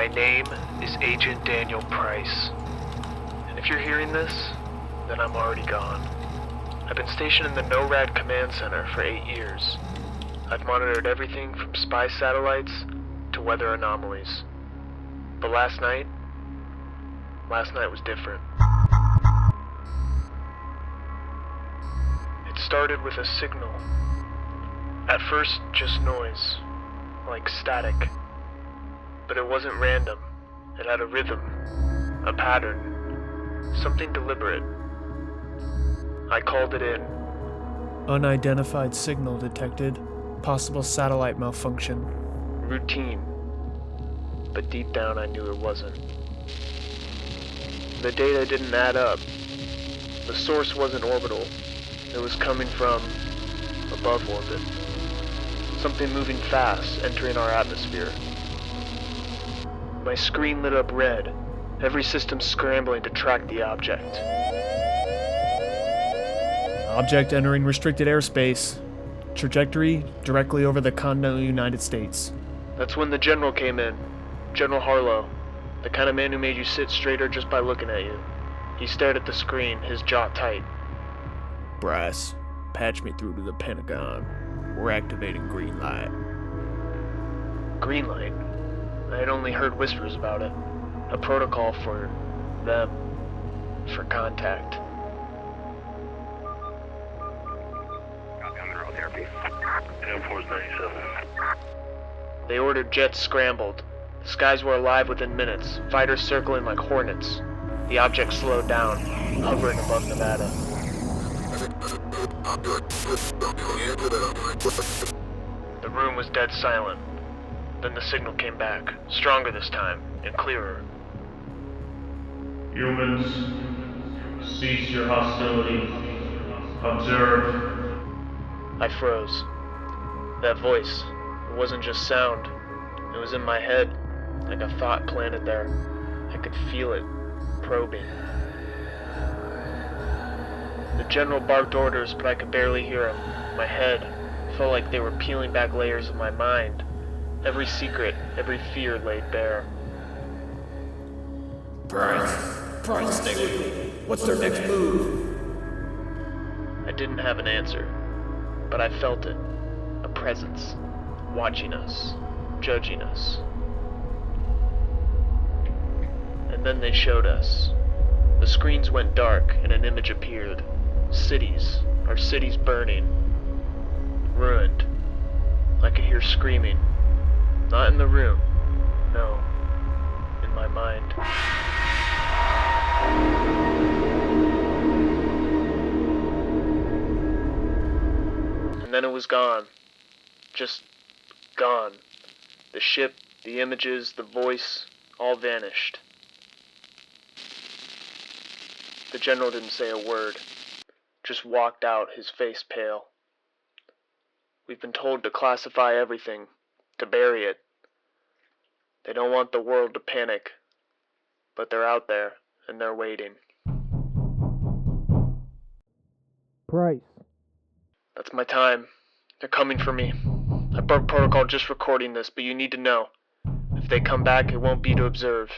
My name is Agent Daniel Pryce. And if you're hearing this, then I'm already gone. I've been stationed in the NORAD command center for 8 years. I've monitored everything from spy satellites to weather anomalies. But last night was different. It started with a signal. At first, just noise, like static. But it wasn't random. It had a rhythm, a pattern, something deliberate. I called it in. Unidentified signal detected. Possible satellite malfunction. Routine. But deep down I knew it wasn't. The data didn't add up. The source wasn't orbital. It was coming from above orbit. Something moving fast, entering our atmosphere. My screen lit up red, every system scrambling to track the object. Object entering restricted airspace. Trajectory directly over the continental United States. That's when the general came in. General Harlow. The kind of man who made you sit straighter just by looking at you. He stared at the screen, his jaw tight. Bryce, patch me through to the Pentagon. We're activating green light. Green light? I had only heard whispers about it. A protocol for them. For contact. They ordered jets scrambled. The skies were alive within minutes, fighters circling like hornets. The object slowed down, hovering above Nevada. The room was dead silent. Then the signal came back, stronger this time, and clearer. Humans, cease your hostility. Observe. I froze. That voice, it wasn't just sound. It was in my head, like a thought planted there. I could feel it, probing. The general barked orders, but I could barely hear him. My head felt like they were peeling back layers of my mind. Every secret, every fear laid bare. Bryce, stay with me. What's their next move? I didn't have an answer, but I felt it. A presence, watching us, judging us. And then they showed us. The screens went dark and an image appeared. Cities, our cities burning, ruined. I could hear screaming. Not in the room, no, in my mind. And then it was gone. Just gone. The ship, the images, the voice, all vanished. The general didn't say a word, just walked out, his face pale. We've been told to classify everything, to bury it. They don't want the world to panic, but they're out there, and they're waiting. Pryce. That's my time. They're coming for me. I broke protocol just recording this, but you need to know. If they come back, it won't be to observe.